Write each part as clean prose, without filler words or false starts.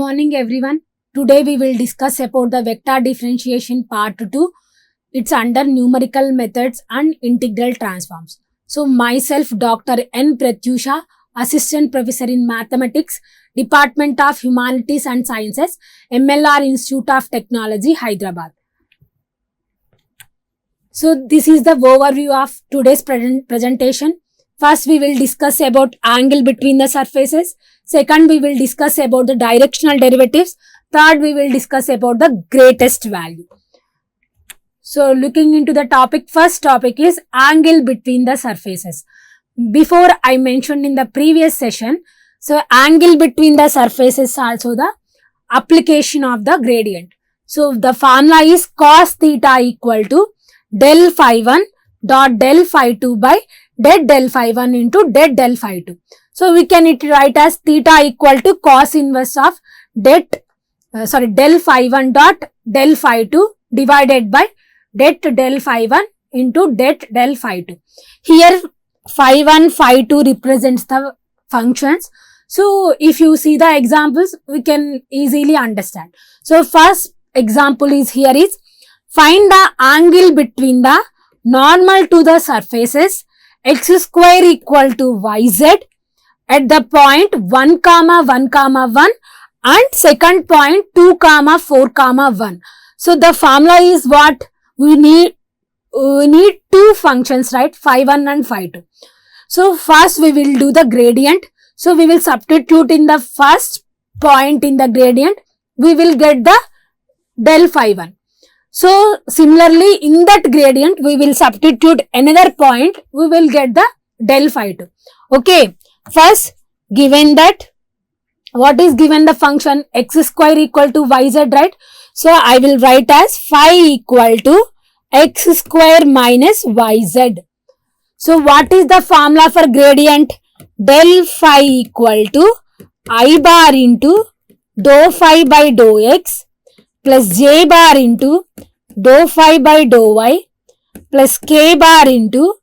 morning everyone. Today we will discuss about the vector differentiation part 2. It's under numerical methods and integral transforms. So myself Dr. N. Pratyusha, Assistant Professor in Mathematics, Department of Humanities and Sciences, MLR Institute of Technology, Hyderabad. So this is the overview of today's presentation. First we will discuss about angle between the surfaces. Second, we will discuss about the directional derivatives. Third, we will discuss about the greatest value. So, looking into the topic, first topic is angle between the surfaces. Before I mentioned in the previous session, so angle between the surfaces is also the application of the gradient. So, the formula is cos theta equal to del phi 1 dot del phi 2 by det del phi 1 into det del phi 2. So, we can write as theta equal to cos inverse of del phi 1 dot del phi 2 divided by det del phi 1 into det del phi 2. Here, phi 1, phi 2 represents the functions. So, if you see the examples, we can easily understand. So, first example is here is find the angle between the normal to the surfaces x square equal to yz at the point 1, 1, 1 and second point 2, 4, 1. So, the formula is what we need two functions, right? Phi 1 and phi 2. So, first we will do the gradient. So, we will substitute in the first point in the gradient. We will get the del phi 1. So, similarly in that gradient we will substitute another point. We will get the del phi 2. Okay. First, given that, what is given the function x square equal to yz, right? So, I will write as phi equal to x square minus yz. So, what is the formula for gradient? Del phi equal to I bar into dou phi by dou x plus j bar into dou phi by dou y plus k bar into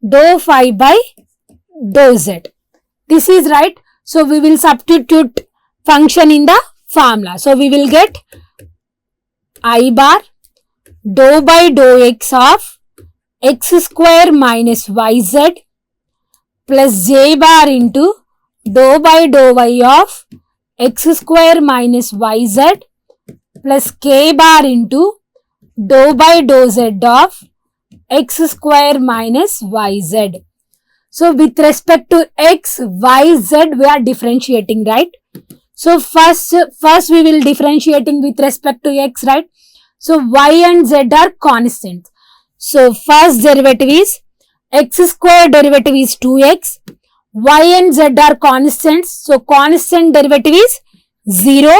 dou phi by dou z. This is right. So, we will substitute function in the formula. So, we will get I bar dou by dou x of x square minus yz plus j bar into dou by dou y of x square minus yz plus k bar into dou by dou z of x square minus yz. So, with respect to x, y, z, we are differentiating, right? So, first we will differentiating with respect to x, right? So, y and z are constants. So, first derivative is x square derivative is 2x. Y and z are constants. So, constant derivative is 0.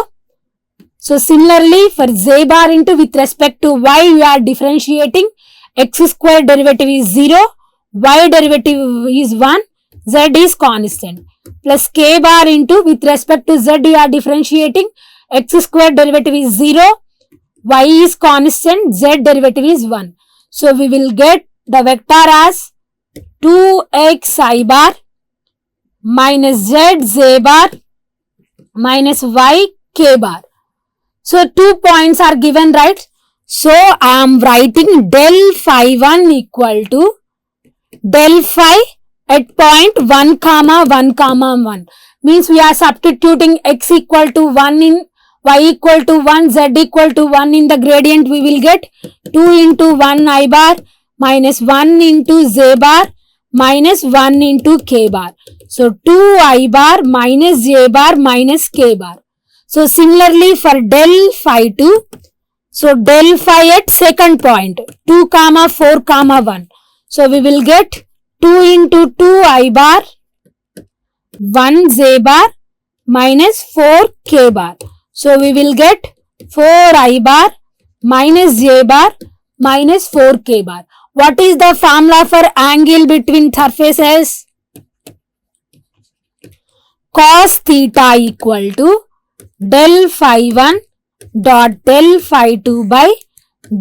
So, similarly for z bar into with respect to y, we are differentiating. X square derivative is 0. Y derivative is 1, z is constant, plus k bar into with respect to z you are differentiating, x square derivative is 0, y is constant, z derivative is 1. So, we will get the vector as 2x I bar minus z bar minus y k bar. So, 2 points are given, right? So, I am writing del phi 1 equal to del phi at point 1, 1, 1 means we are substituting x equal to 1 in y equal to 1, z equal to 1 in the gradient. We will get 2 into 1 I bar minus 1 into z bar minus 1 into k bar. So, 2 I bar minus j bar minus k bar. So, similarly for del phi 2, so del phi at second point 2, 4, 1. So, we will get 2 into 2 I bar 1 j bar minus 4 k bar. So, we will get 4 I bar minus j bar minus 4 k bar. What is the formula for angle between surfaces? Cos theta equal to del phi 1 dot del phi 2 by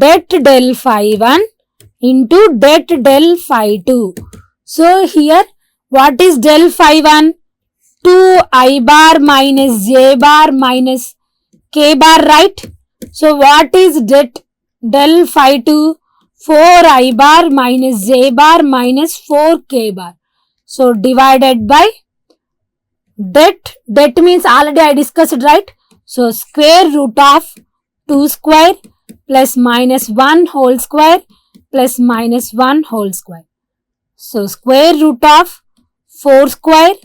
det del phi 1 into det del phi 2. So, here what is del phi 1? 2 I bar minus j bar minus k bar, right? So what is del phi to 4I bar minus j bar minus 4k bar. So divided by det means already I discussed, right? So square root of 2 square plus minus 1 whole square plus minus 1 whole square. So square root of 4 square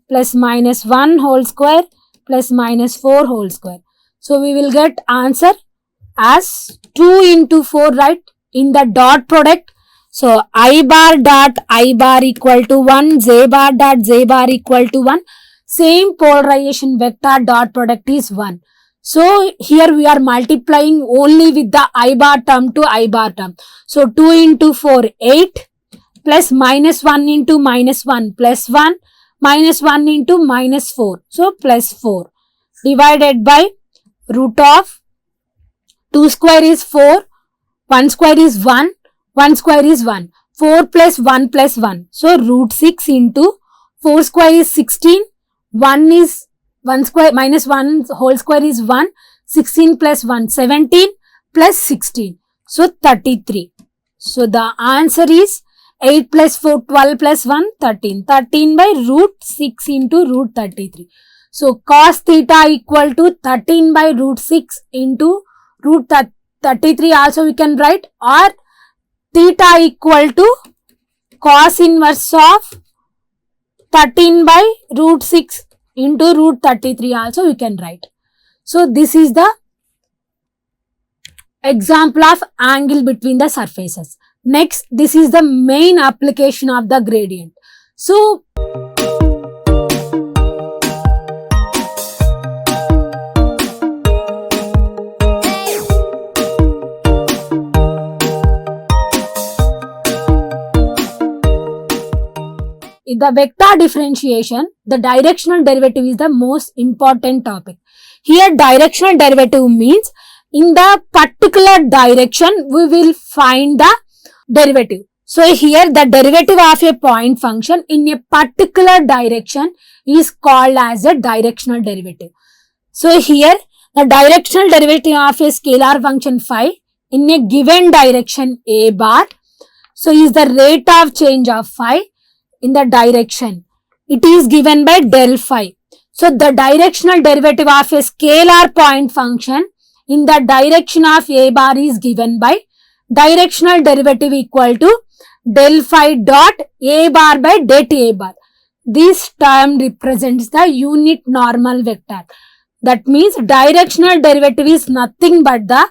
plus minus 1 whole square plus minus 4 whole square. So we will get answer as 2 into 4, right? In the dot product. So I bar dot I bar equal to 1, j bar dot j bar equal to 1. Same polarization vector dot product is 1. So here we are multiplying only with the I bar term to I bar term. So 2 into 4, 8 plus minus 1 into minus 1 plus 1 minus 1 into minus 4. So plus 4 divided by root of 2 square is 4, 1 square is 1, 1 square is 1. 4 plus 1 plus 1. So root 6 into 4 square is 16, 1 is 1 square minus 1 whole square is 1, 16 plus 1, 17 plus 16. So 33. So the answer is 8 plus 4, 12 plus 1, 13. 13 by root 6 into root 33. So cos theta equal to 13 by root 6 into root 33 also we can write, or theta equal to cos inverse of 13 by root 6 into root 33 also we can write. So this is the example of angle between the surfaces. Next, this is the main application of the gradient. So in the vector differentiation, the directional derivative is the most important topic. Here directional derivative means in the particular direction we will find the derivative. So here the derivative of a point function in a particular direction is called as a directional derivative. So here the directional derivative of a scalar function phi in a given direction a bar, so is the rate of change of phi in the direction. It is given by del phi. So the directional derivative of a scalar point function in the direction of a bar is given by directional derivative equal to del phi dot a bar by det a bar. This term represents the unit normal vector. That means directional derivative is nothing but the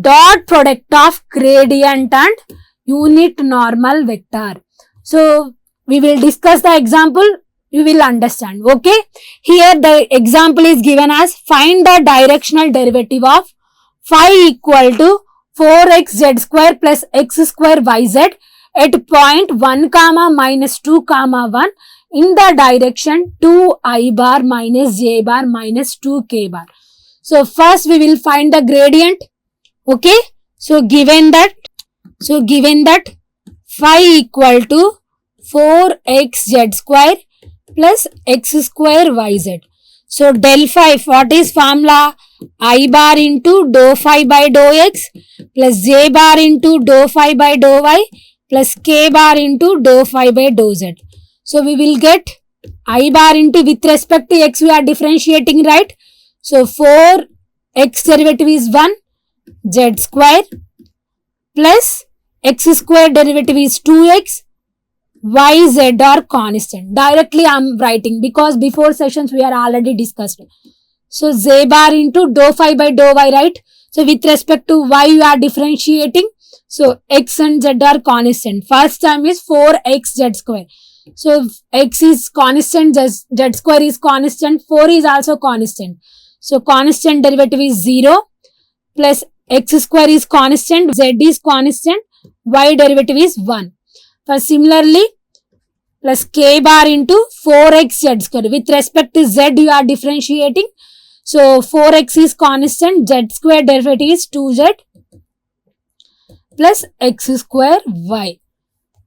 dot product of gradient and unit normal vector. So we will discuss the example, you will understand. Okay. Here the example is given as find the directional derivative of phi equal to 4x z square plus x square yz at point 1 comma minus 2 comma 1 in the direction 2 I bar minus j bar minus 2 k bar. So first we will find the gradient. Okay. So given that phi equal to 4xz square plus x square yz. So del phi, what is formula? I bar into dou phi by dou x plus j bar into dou phi by dou y plus k bar into dou phi by dou z. So we will get I bar into, with respect to x we are differentiating, right? So 4x derivative is 1 z square plus x square derivative is 2x, y, z are constant. Directly I am writing because before sessions we are already discussed. So j bar into dou phi by dou y, right? So with respect to y you are differentiating. So x and z are constant. First term is 4xz square. So x is constant, z square is constant, 4 is also constant. So constant derivative is 0 plus x square is constant, z is constant, y derivative is 1. For similarly, plus k bar into 4x z square. With respect to z you are differentiating. So 4x is constant, z square derivative is 2z plus x square y.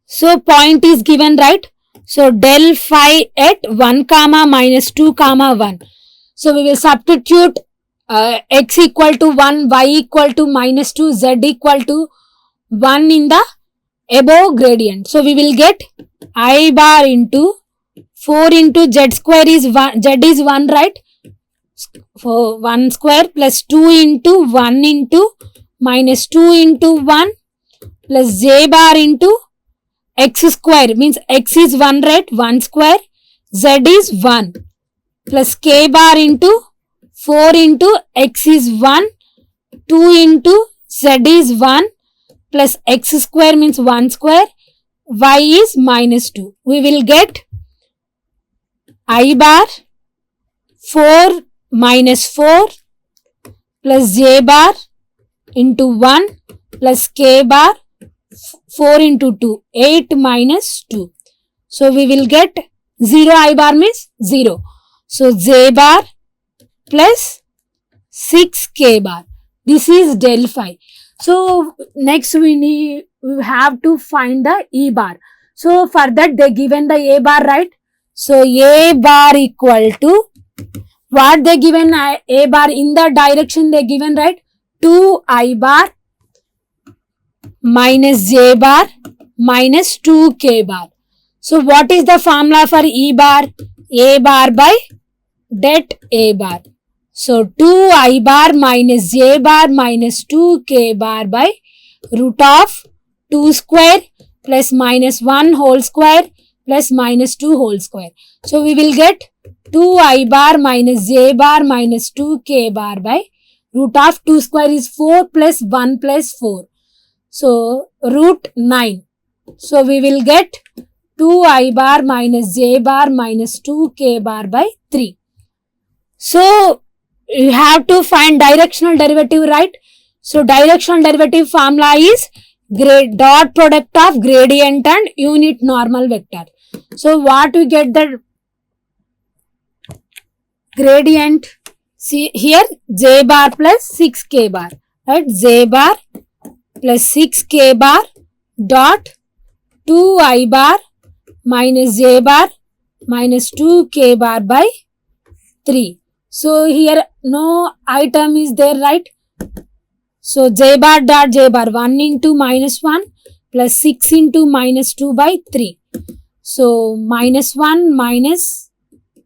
So point is given, right? So del phi at 1 comma minus 2 comma 1. So we will substitute x equal to 1, y equal to minus 2, z equal to 1 in the above gradient. So we will get I bar into 4 into z square is 1, z is 1, right? For 1 square plus 2 into 1 into minus 2 into 1 plus j bar into x square means x is 1, right? 1 square, z is 1 plus k bar into 4 into x is 1, 2 into z is 1 plus x square means 1 square, y is minus 2. We will get I bar 4 minus 4 plus j bar into 1 plus k bar 4 into 2, 8 minus 2. So we will get 0 I bar means 0. So j bar plus 6 k bar. This is del phi. So next we have to find the E bar. So for that they given the A bar, right? So A bar equal to what they given A bar in the direction they given, right? 2 I bar minus j bar minus 2 k bar. So what is the formula for E bar? A bar by det A bar. So 2 I bar minus j bar minus 2 k bar by root of 2 square plus minus 1 whole square plus minus 2 whole square. So we will get 2 I bar minus j bar minus 2 k bar by root of 2 square is 4 plus 1 plus 4. So root 9. So we will get 2 I bar minus j bar minus 2 k bar by 3. So you have to find directional derivative, right? So directional derivative formula is dot product of gradient and unit normal vector. So what we get the gradient? See here j bar plus 6k bar, right? J bar plus 6k bar dot 2 I bar minus j bar minus 2k bar by 3. So here no item is there, right? So j bar dot j bar 1 into minus 1 plus 6 into minus 2 by 3. So minus 1 minus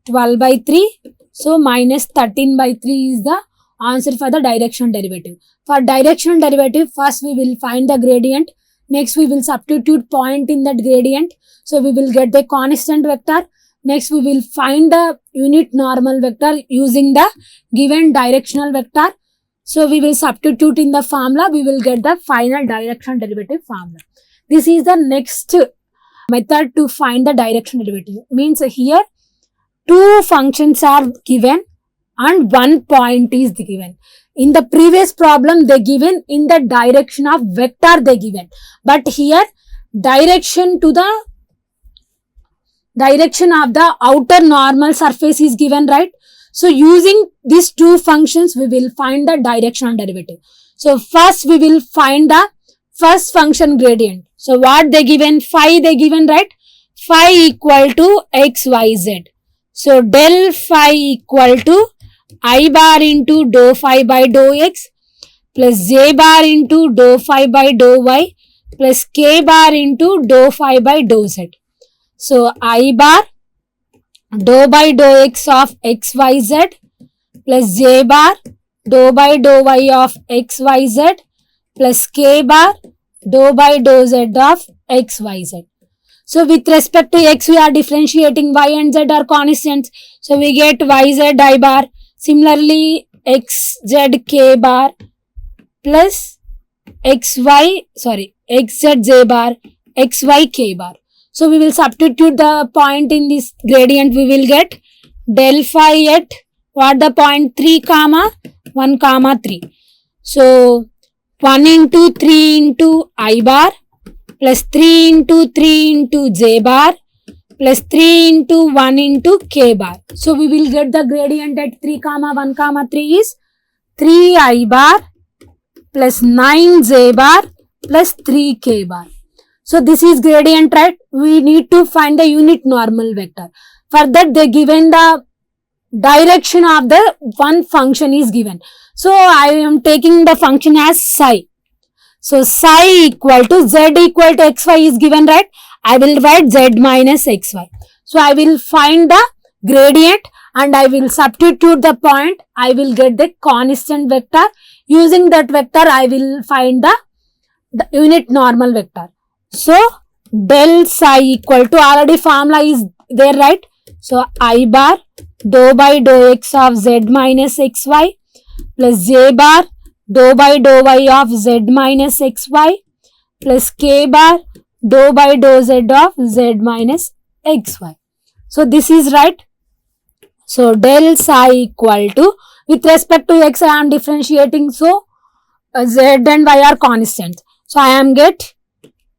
12 by 3. So minus 13 by 3 is the answer for the directional derivative. For directional derivative, first we will find the gradient. Next we will substitute point in that gradient. So we will get the constant vector. Next we will find the unit normal vector using the given directional vector. So we will substitute in the formula. We will get the final directional derivative formula. This is the next method to find the directional derivative. Means here two functions are given and one point is given. In the previous problem they given in the direction of vector they given. But here direction to the direction of the outer normal surface is given, right? So using these two functions we will find the directional derivative. So first we will find the first function gradient. So what they given? Phi they given, right? Phi equal to xyz. So del phi equal to I bar into dou phi by dou x plus j bar into dou phi by dou y plus k bar into dou phi by dou z. So I bar dou by dou x of xyz plus j bar dou by dou y of xyz plus k bar dou by dou z of xyz. So with respect to x we are differentiating, y and z are constants. So we get yz I bar. Similarly xz k bar plus xz j bar xy k bar. So we will substitute the point in this gradient. We will get del phi at what the point 3 comma 1 comma 3. So 1 into 3 into I bar plus 3 into 3 into j bar plus 3 into 1 into k bar. So we will get the gradient at 3 comma 1 comma 3 is 3 I bar plus 9 j bar plus 3 k bar. So this is gradient, right? We need to find the unit normal vector. For that they given the direction of the one function is given. So I am taking the function as psi. So psi equal to z equal to xy is given, right? I will write z minus xy. So I will find the gradient and I will substitute the point. I will get the constant vector. Using that vector, I will find the unit normal vector. So del psi equal to, already formula is there, right? So I bar dou by dou x of z minus xy plus j bar dou by dou y of z minus xy plus k bar dou by dou z of z minus xy. So this is right. So del psi equal to, with respect to x I am differentiating, so z and y are constants. So I am get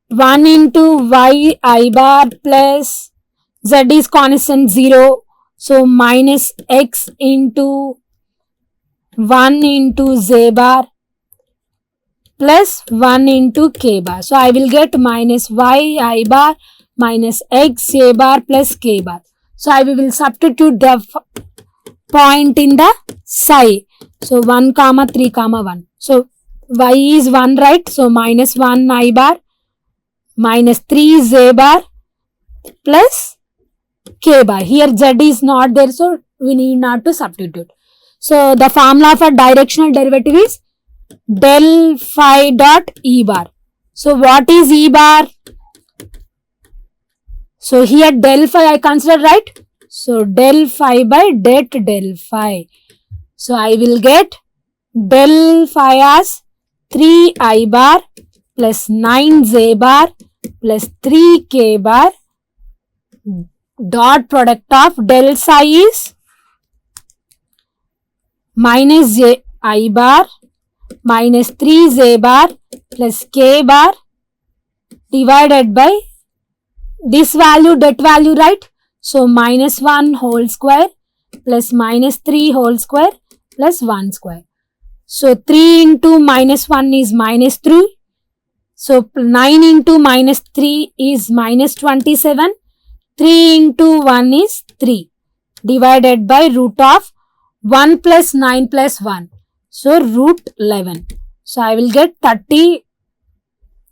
1 into y I bar plus z is constant 0. So minus x into 1 into z bar plus 1 into k bar. So I will get minus y I bar minus x j bar plus k bar. So I will substitute the point in the psi. So 1 comma 3 comma 1. So y is 1, right? So minus 1 I bar minus 3 j bar plus k bar. Here z is not there, so we need not to substitute. So the formula for directional derivative is del phi dot e bar. So what is e bar? So here del phi I consider, right? So del phi by det del phi. So I will get del phi as 3 I bar plus 9 j bar plus 3 k bar. Dot product of del psi is minus j I bar minus 3 j bar plus k bar divided by this value, that value, right? So minus 1 whole square plus minus 3 whole square plus 1 square. So 3 into minus 1 is minus 3. So 9 into minus 3 is minus 27. 3 into 1 is 3 divided by root of 1 plus 9 plus 1. So root 11. So I will get 30.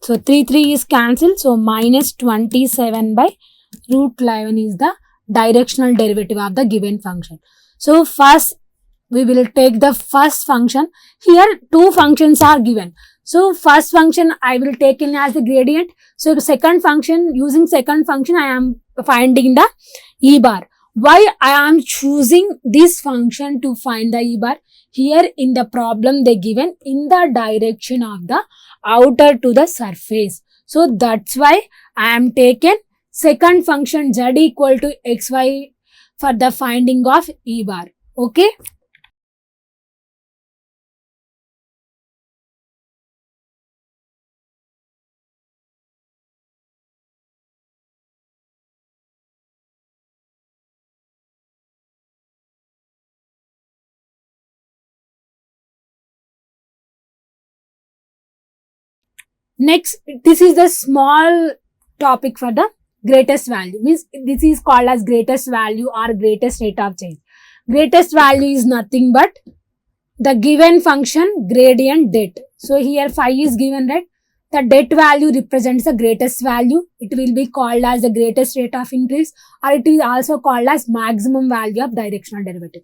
So 3 is cancelled. So minus 27 by root 11 is the directional derivative of the given function. So first we will take the first function. Here two functions are given. So first function I will take in as the gradient. So the second function, using second function I am finding the e bar. Why I am choosing this function to find the e bar? Here in the problem they given in the direction of the outer to the surface. So that's why I am taken second function z equal to xy for the finding of e bar. Okay. Next, this is the small topic for the greatest value. Means this is called as greatest value or greatest rate of change. Greatest value is nothing but the given function gradient det. So here phi is given, right? The det value represents the greatest value. It will be called as the greatest rate of increase, or it is also called as maximum value of directional derivative.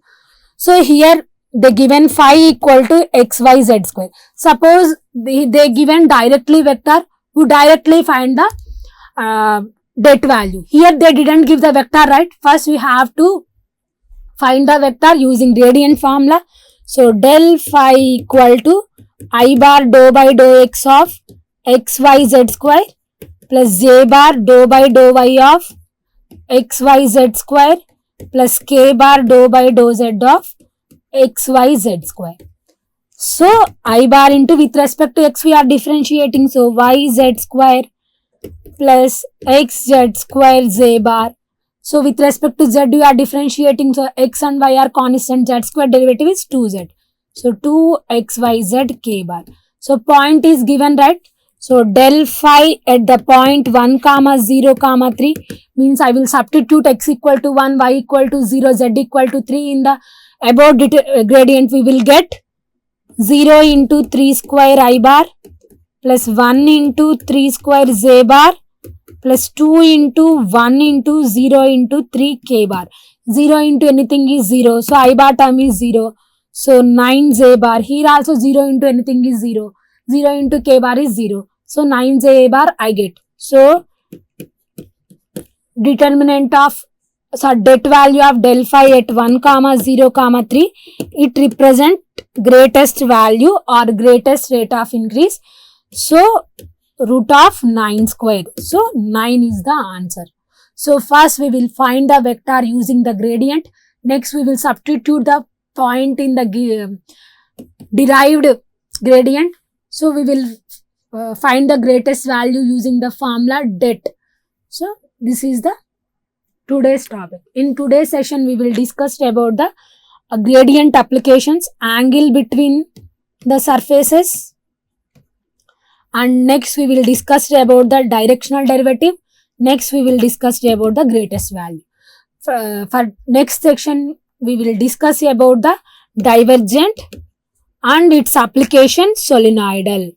So here they given phi equal to xyz square. Suppose they given directly vector, you directly find the det value. Here they didn't give the vector, right? First we have to find the vector using gradient formula. So del phi equal to I bar dou by dou x of xyz square plus j bar dou by dou y of xyz square plus k bar dou by dou z of xyz square. So I bar into, with respect to x we are differentiating, so yz square plus xz square j bar. So with respect to z we are differentiating, so x and y are constant, z square derivative is 2z. So 2xyz k bar. So point is given, right? So del phi at the point 1 comma 0 comma 3 means I will substitute x equal to 1, y equal to 0, z equal to 3 in the above gradient. We will get 0 into 3 square I bar plus 1 into 3 square z bar plus 2 into 1 into 0 into 3 k bar. 0 into anything is 0. So I bar term is 0. So 9 z bar. Here also 0 into anything is 0. 0 into k bar is 0. So 9 z bar I get. So determinant of det value of del phi at 1 comma 0 comma 3, it represent greatest value or greatest rate of increase. So root of 9 square. So 9 is the answer. So first we will find the vector using the gradient. Next we will substitute the point in the derived gradient. So we will find the greatest value using the formula det. So this is the today's topic. In today's session we will discuss about the gradient applications, angle between the surfaces, and next we will discuss about the directional derivative. Next we will discuss about the greatest value. For next section we will discuss about the divergent and its application solenoidal.